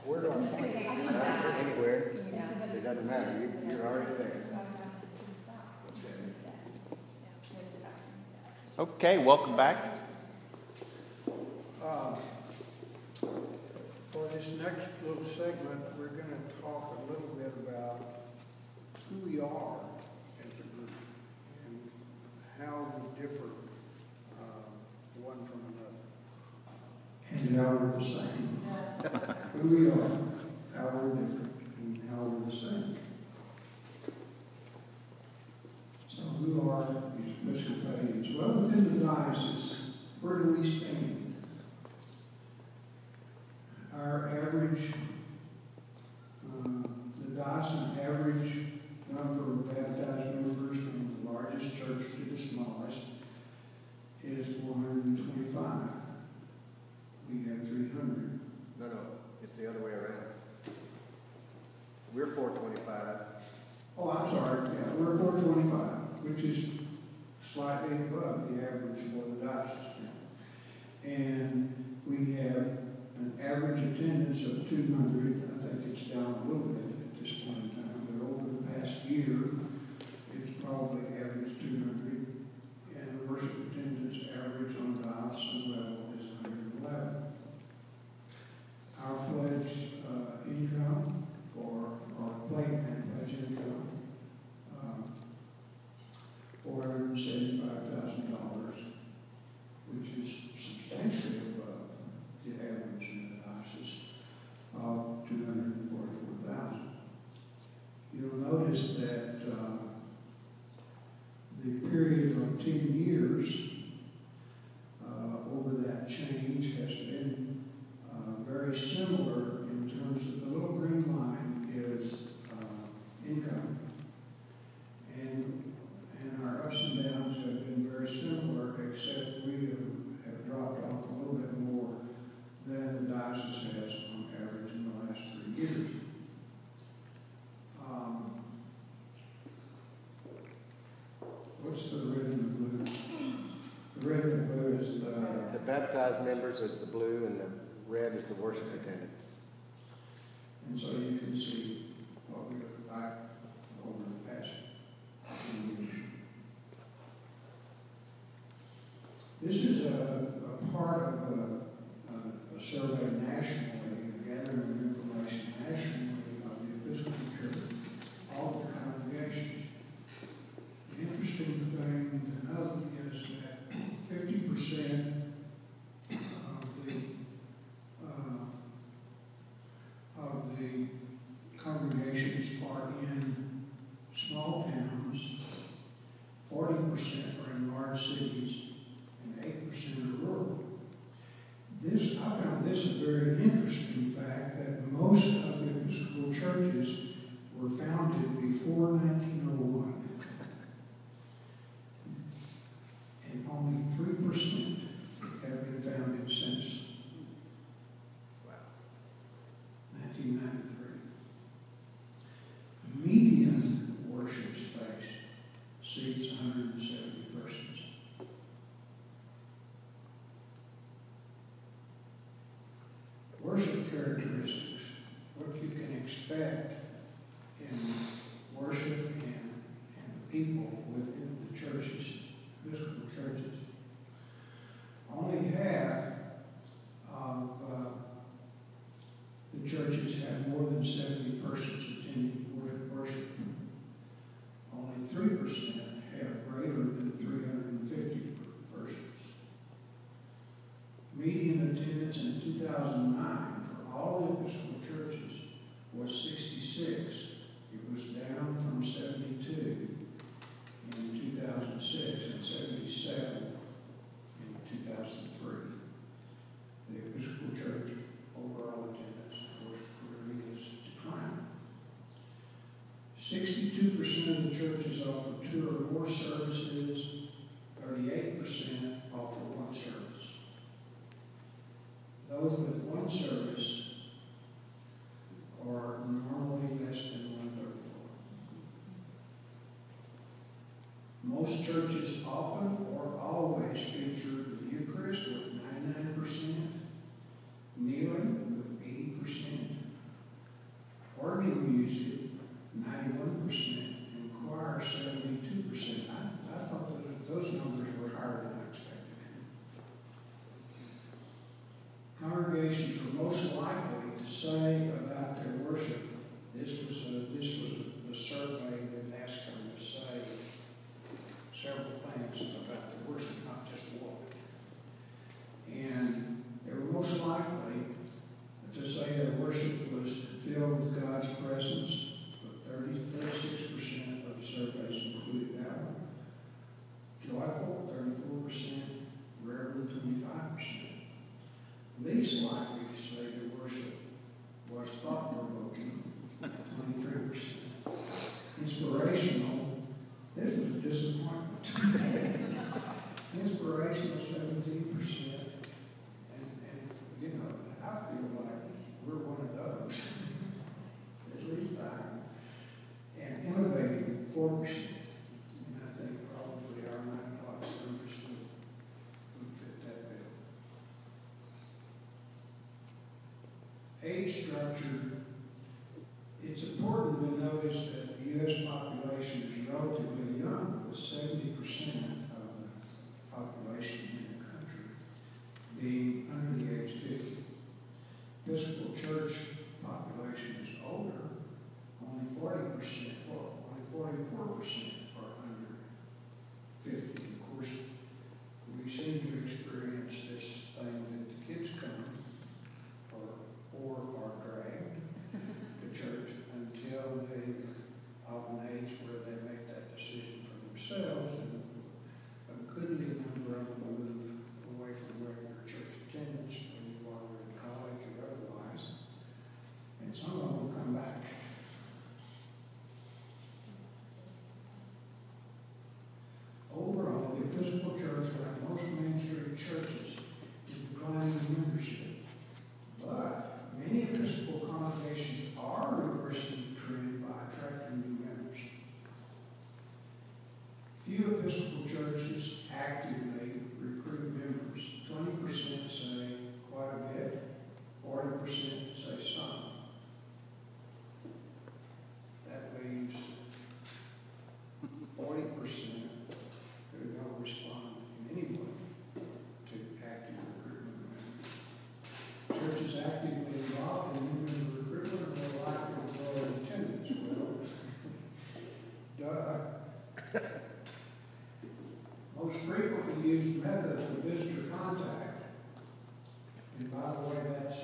Where do I point? Anywhere. It doesn't matter. You're already there. Okay, welcome back. For this next little segment, we're going to talk a little bit about who we are as a group and how we differ one from another. And how we're the same. Who we are, how we're different, and how we're the same. So who are these Episcopalians? Well, within the diocese, where do we stand? Our average, the diocesan average number of baptized members from the largest church to the smallest is 425. We have 300. No, it's the other way around. We're 425. Oh, I'm sorry. Yeah, we're 425, which is slightly above the average for the diocese now. And we have an average attendance of 200. I think it's down a little bit at this point in time, but over the past year, it's probably averaged 200. And the worship attendance average on the diocesan level is 111. Our pledge income for our plate and pledge income, $475,000, which is substantially above the average in the diocese of $244,000. You'll notice that the period of 10 years over that change has been very similar in terms of the little green line is income. And our ups and downs have been very similar, except we have dropped off a little bit more than the diocese has on average in the last 3 years. What's the red and the blue? The red and the blue is the baptized members is the blue and the red is the worship attendance. And so you can see what we look like over the past few years. This is a part of a survey nationally, gathering information nationally of the Episcopal Church, all the congregations. The interesting thing to note is that 50% of the congregations are in small towns, 40% are in large cities, and 8% are rural. I found this a very interesting fact that most of the Episcopal churches were founded before 1901, and only 3% have been founded since 1993. The median worship space seats 170 persons. Worship characteristics, what you can expect in worship and the people within the churches, Episcopal churches. Only half of the churches have more than 70 persons attending worship. Only 3% have greater than 350 persons. Median attendance in 2009 for all the Episcopal churches was 66. It was down from 72 in 2006 and 77 in 2003. The Episcopal Church overall attendance, of course, clearly is declining. 62% of the churches offer 2 or more services, 38% offer 1 service. Those with 1 service are normally less than 134. Most churches often or always feature the Eucharist with 99%, kneeling with 80%, congregations are most likely to say about their worship. This was a survey that asked them to say several things about their worship, not just one. And they were most likely to say their worship was filled with God's presence. 36% of surveys included that one. Joyful, 34%. Reverent, 25%. Least likely to say their worship was thought-provoking, 23%. Inspirational, this was a disappointment. Inspirational, 17%. And you know, I feel like we're one of those. At least I am. And innovative, 4%. And I think probably our 9 o'clock service would fit that bill. Age structure. It's important to notice that the U.S. population is relatively young, with 70% of the population in the country being under the age of 50. Episcopal Church population is older, only 44% are under 50. Of course, we seem to experience this thing that the kids come or are dragged to church until they are of an age where they make that decision for themselves, and a goodly number of them move away from regular church attendance while they're in college or otherwise, and some of them will come back. Overall, the Episcopal Church, like most Main Street churches, is declining in membership. But many Episcopal congregations are reversing the trend by attracting new members. Few Episcopal churches actively recruit members. 20% say quite a bit, 40% say some. That leaves 40% who don't respond in any way to active recruitment of members. Churches actively involved in new member recruitment are more likely to grow in attendance. Well, duh. Most frequently used methods of visitor contact, and by the way, that's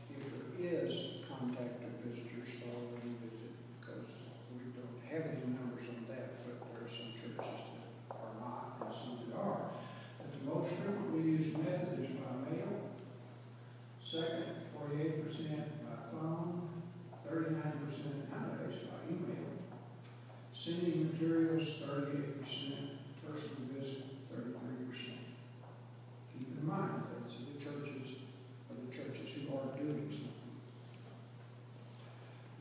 if there is contact of visitors following a visit, because we don't have any numbers on that, but there are some churches that are not, and some that are. But the most frequently used method is by mail. Second, 48% by phone, 39% nowadays by email. Sending materials, 38%. Personal visit, 33%. Keep in mind that the churches who are doing something.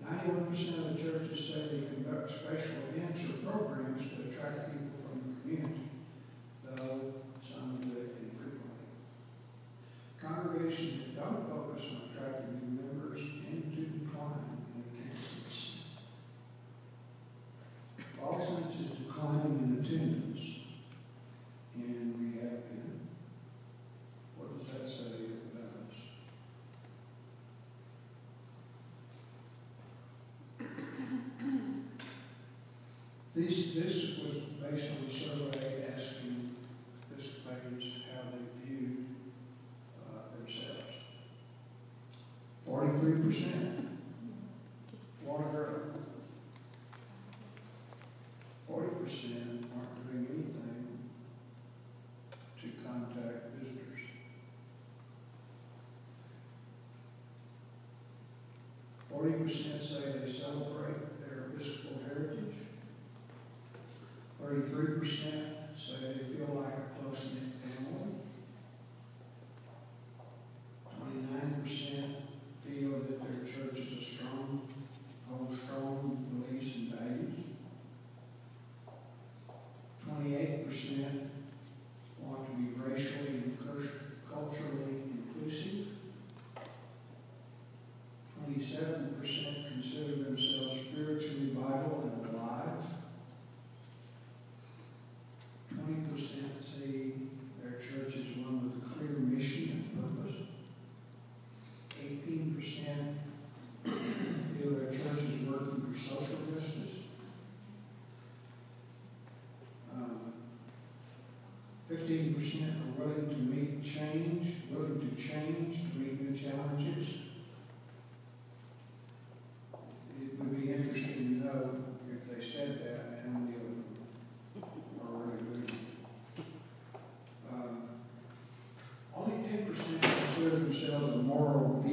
91% of the churches say they conduct special events or programs to attract people from the community, though some do it infrequently. Congregations that don't focus on attracting new members tend to decline in attendance. All Saints is declining in attendance, and we have been. What does that say about us? This was based on a survey asking Episcopalians how they viewed themselves. 43% want to grow. 40% aren't doing anything to contact visitors. 40% say they celebrate their Episcopal heritage. 33% say they feel like a close-knit family. 29% feel that their church is a holds strong beliefs and values. 28% want to be racially and culturally inclusive. 27% consider themselves spiritually vital and alive. 20% see their church as one with a clear mission and purpose.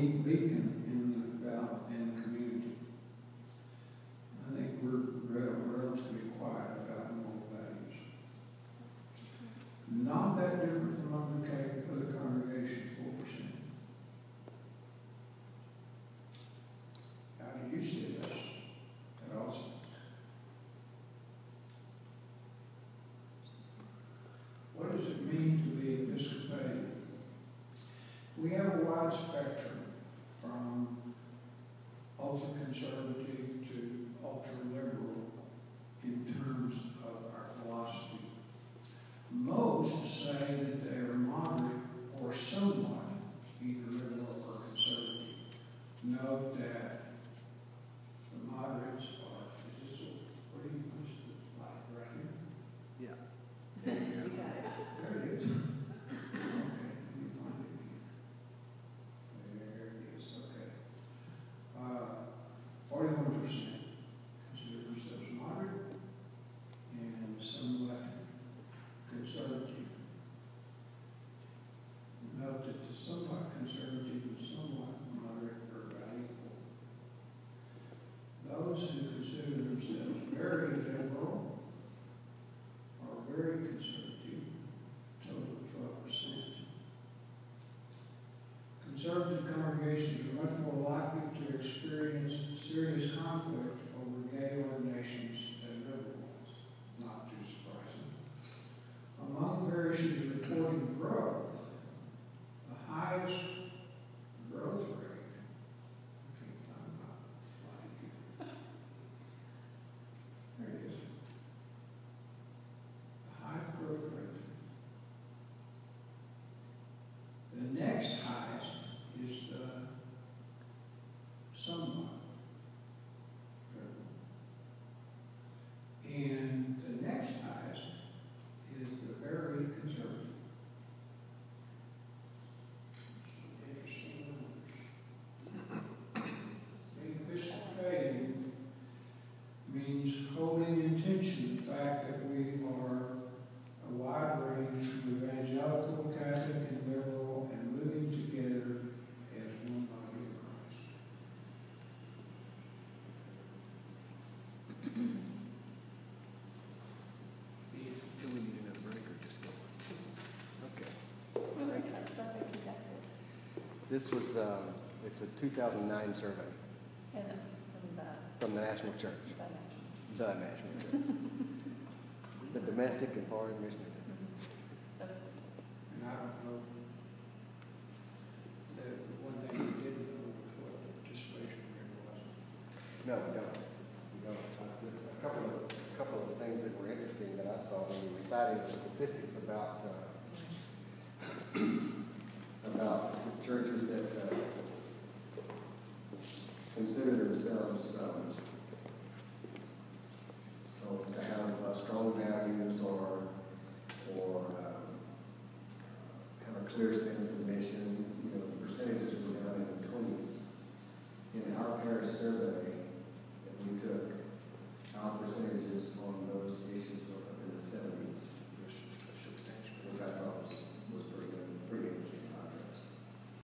beacon in the valley, in the community. I think we're relatively quiet about moral values. Not that different from other congregations, 4%. How do you see this? That also. What does it mean to be Episcopalian? We have a wide spectrum from ultra-conservative to ultra-liberal in terms of our philosophy. Most say that they are moderate or somewhat either liberal or conservative. Note that the moderates are, is this where do you push the light right here? Yeah. There it is. Okay, let me find it again. There it is, okay. 41% consider themselves moderate and somewhat conservative. Note that the somewhat conservative and somewhat moderate are about equal. Those who consider themselves very liberal or very conservative, total 12%. Conservative congregations are much more likely to experience serious conflict over gay ordinations than liberal ones. Not too surprising. Among various issues reporting growth, the highest growth rate, okay, I'm not sliding here. There it is. The highest growth rate. The next highest is the somewhat liberal. And the next highest is the very conservative. Interesting numbers. Being Episcopalian means holding in tension the fact that we are a wide range from evangelical, Catholic, and liberal, and moving together as one body of Christ. Do we need another break or just go? Okay. When was that survey conducted? This was, it's a 2009 survey And it was from the National Church. the national. The National Church. The domestic and foreign missionaries. That was And I don't know, the one thing we didn't know was what the participation rate was. No, we don't. We don't. There's a couple of things that were interesting that I saw when we were citing the statistics about the churches that consider themselves to have strong values or have a clear sense of